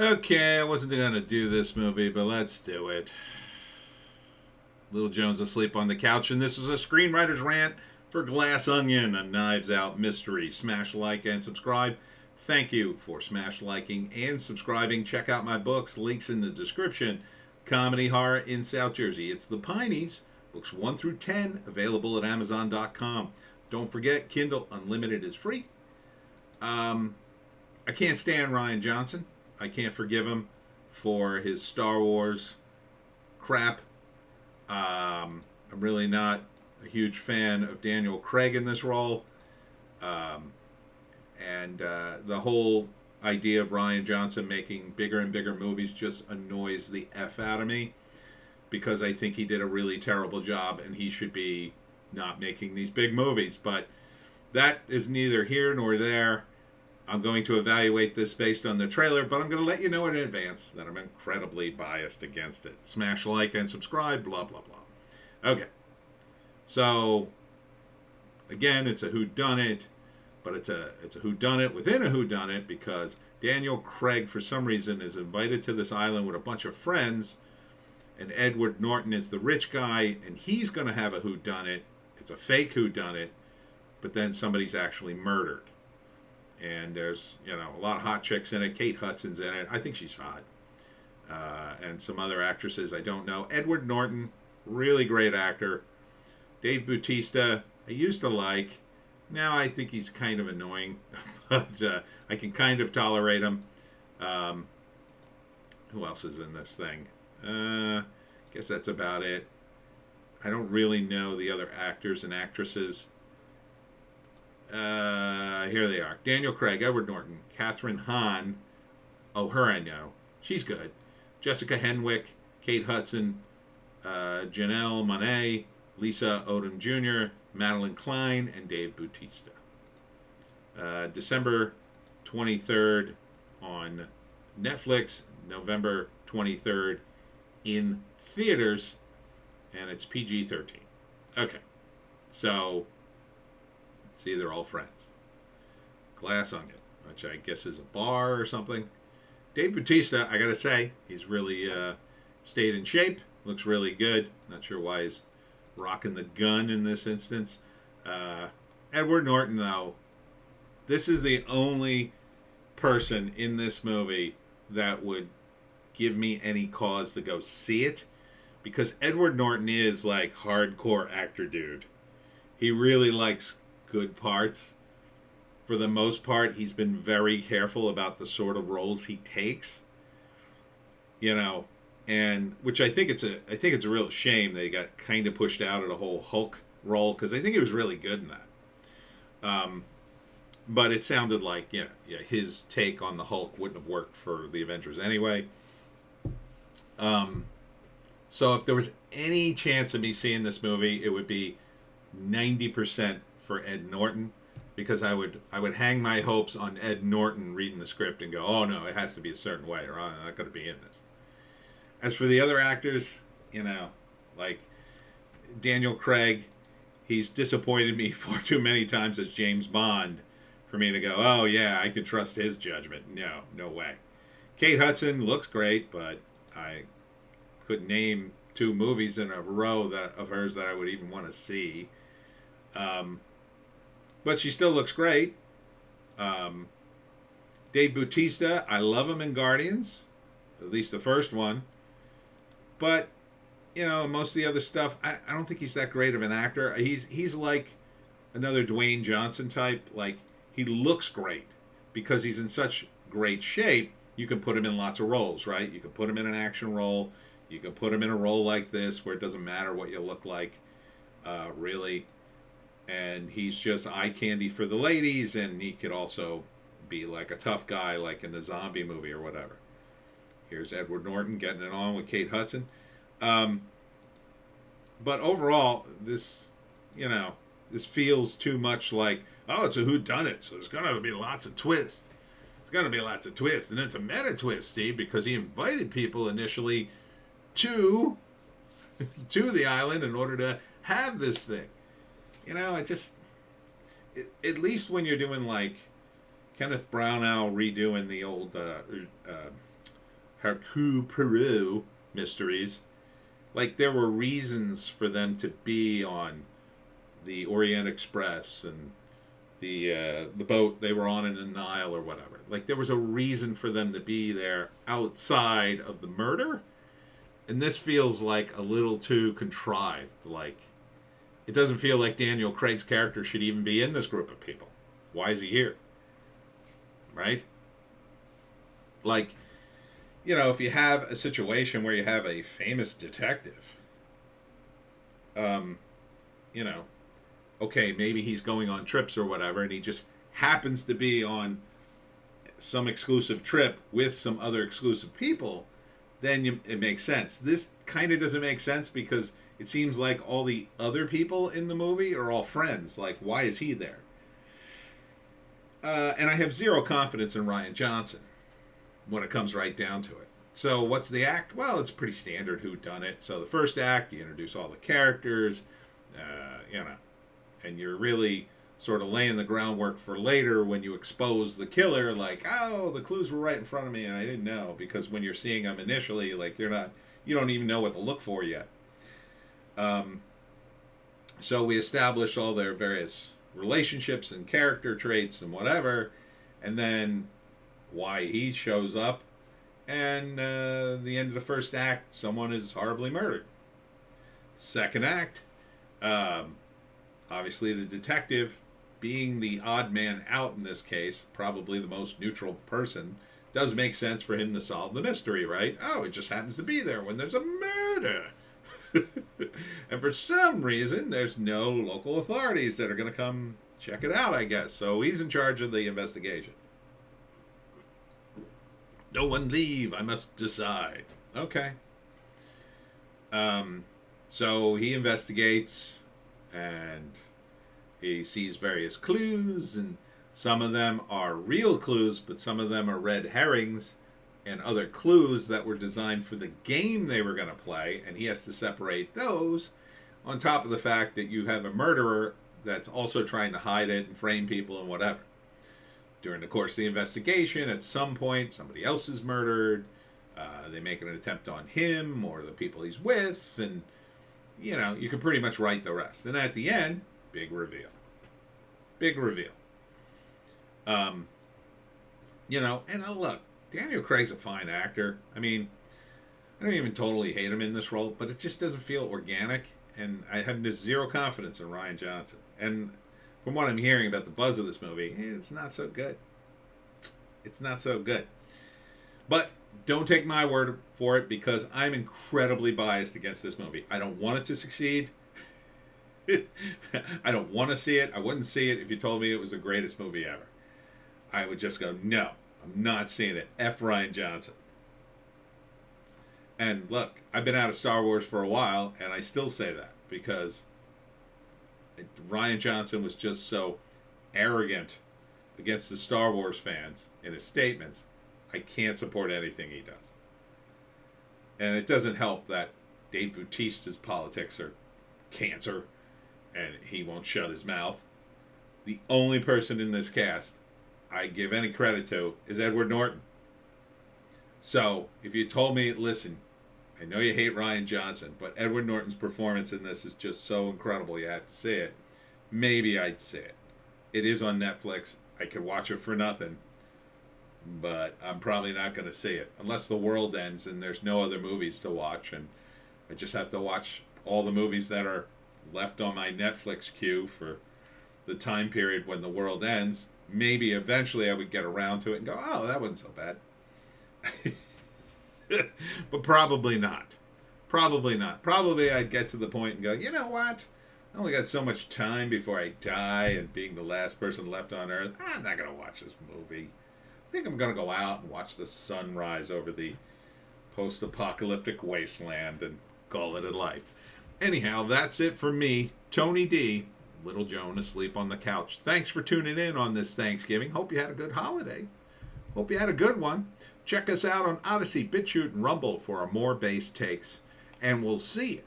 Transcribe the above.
Okay, I wasn't going to do this movie, but let's do it. Little Jones asleep on the couch, and this is a screenwriter's rant for Glass Onion, a Knives Out mystery. Smash like and subscribe. Thank you for smash liking and subscribing. Check out my books, links in the description. Comedy Horror in South Jersey. It's the Pineys, books 1 through 10, available at Amazon.com. Don't forget, Kindle Unlimited is free. I can't stand Rian Johnson. I can't forgive him for his Star Wars crap. I'm really not a huge fan of Daniel Craig in this role. And the whole idea of Rian Johnson making bigger and bigger movies just annoys the F out of me, because I think he did a really terrible job and he should be not making these big movies. But that is neither here nor there. I'm going to evaluate this based on the trailer, but I'm going to let you know in advance that I'm incredibly biased against it. Smash like and subscribe, blah, blah, blah. Okay. So, again, it's a whodunit, but it's a whodunit within a whodunit, because Daniel Craig, for some reason, is invited to this island with a bunch of friends, and Edward Norton is the rich guy, and he's going to have a whodunit. It's a fake whodunit, but then somebody's actually murdered. And there's, a lot of hot chicks in it. Kate Hudson's in it. I think she's hot. And some other actresses I don't know. Edward Norton, really great actor. Dave Bautista, I used to like. Now I think he's kind of annoying. But I can kind of tolerate him. Who else is in this thing? Guess that's about it. I don't really know the other actors and actresses. Here they are. Daniel Craig, Edward Norton, Catherine Hahn. Oh, her I know. She's good. Jessica Henwick, Kate Hudson, Janelle Monáe, Lisa Odom Jr., Madeline Klein, and Dave Bautista. December 23rd on Netflix, November 23rd in theaters, and it's PG-13. Okay, so see, they're all friends. Glass Onion, which I guess is a bar or something. Dave Bautista, I gotta say, he's really stayed in shape. Looks really good. Not sure why he's rocking the gun in this instance. Edward Norton, though, this is the only person in this movie that would give me any cause to go see it, because Edward Norton is like hardcore actor dude. He really likes good parts. For the most part, he's been very careful about the sort of roles he takes. And which I think it's a real shame they got kind of pushed out of the whole Hulk role, because I think he was really good in that. But it sounded like his take on the Hulk wouldn't have worked for the Avengers anyway. So if there was any chance of me seeing this movie, it would be 90% for Ed Norton, because I would hang my hopes on Ed Norton reading the script and go, oh no, it has to be a certain way, or I'm not going to be in this. As for the other actors, like Daniel Craig, he's disappointed me far too many times as James Bond for me to go, oh yeah, I can trust his judgment. No way. Kate Hudson looks great, but I couldn't name 2 movies in a row of hers that I would even want to see. But she still looks great. Dave Bautista, I love him in Guardians, at least the first one. But, most of the other stuff, I don't think he's that great of an actor. He's like another Dwayne Johnson type. Like, he looks great because he's in such great shape. You can put him in lots of roles, right? You can put him in an action role. You can put him in a role like this where it doesn't matter what you look like, really. And he's just eye candy for the ladies, and he could also be like a tough guy, like in the zombie movie or whatever. Here's Edward Norton getting it on with Kate Hudson. But overall, this feels too much like, oh, it's a whodunit, so there's going to be lots of twists. There's going to be lots of twists. And it's a meta twist, Steve, because he invited people initially to the island in order to have this thing. At least when you're doing like Kenneth Branagh redoing the old Hercule Poirot mysteries. Like, there were reasons for them to be on the Orient Express and the boat they were on in the Nile or whatever. Like, there was a reason for them to be there outside of the murder. And this feels like a little too contrived. Like, it doesn't feel like Daniel Craig's character should even be in this group of people. Why is he here? Right? Like, you know, if you have a situation where you have a famous detective, you know, okay, maybe he's going on trips or whatever, and he just happens to be on some exclusive trip with some other exclusive people, then it makes sense. This kind of doesn't make sense because it seems like all the other people in the movie are all friends. Like, why is he there? And I have zero confidence in Rian Johnson when it comes right down to it. So what's the act? Well, it's pretty standard whodunit. So the first act, you introduce all the characters, you know, and you're really sort of laying the groundwork for later when you expose the killer, like, oh, the clues were right in front of me and I didn't know. Because when you're seeing them initially, like, you don't even know what to look for yet. So we established all their various relationships and character traits and whatever, and then why he shows up, and the end of the first act, someone is horribly murdered. Second act, obviously the detective, being the odd man out in this case, probably the most neutral person, does make sense for him to solve the mystery, right? Oh, it just happens to be there when there's a murder. And for some reason, there's no local authorities that are going to come check it out, I guess. So he's in charge of the investigation. No one leave. I must decide. Okay. So he investigates, and he sees various clues, and some of them are real clues, but some of them are red herrings and other clues that were designed for the game they were going to play, and he has to separate those, on top of the fact that you have a murderer that's also trying to hide it and frame people and whatever. During the course of the investigation, at some point, somebody else is murdered. They make an attempt on him or the people he's with, and, you know, you can pretty much write the rest. And at the end, big reveal. Big reveal. You know, and look, Daniel Craig's a fine actor. I mean, I don't even totally hate him in this role, but it just doesn't feel organic, and I have zero confidence in Rian Johnson. And from what I'm hearing about the buzz of this movie, it's not so good. It's not so good. But don't take my word for it, because I'm incredibly biased against this movie. I don't want it to succeed. I don't want to see it. I wouldn't see it if you told me it was the greatest movie ever. I would just go, no, I'm not seeing it. F Rian Johnson. And look, I've been out of Star Wars for a while, and I still say that, because Rian Johnson was just so arrogant against the Star Wars fans in his statements. I can't support anything he does. And it doesn't help that Dave Bautista's politics are cancer, and he won't shut his mouth. The only person in this cast I give any credit to is Edward Norton. So, if you told me, listen, I know you hate Rian Johnson, but Edward Norton's performance in this is just so incredible you have to see it, maybe I'd see it. It is on Netflix. I could watch it for nothing, but I'm probably not going to see it unless the world ends and there's no other movies to watch, and I just have to watch all the movies that are left on my Netflix queue for the time period when the world ends. Maybe eventually I would get around to it and go, oh, that wasn't so bad. But probably not. Probably not. Probably I'd get to the point and go, you know what? I only got so much time before I die, and being the last person left on Earth, I'm not going to watch this movie. I think I'm going to go out and watch the sun rise over the post-apocalyptic wasteland and call it a life. Anyhow, that's it for me, Tony D. Little Joan asleep on the couch. Thanks for tuning in on this Thanksgiving. Hope you had a good holiday. Hope you had a good one. Check us out on Odysee, Bitchute, and Rumble for our more bass takes. And we'll see you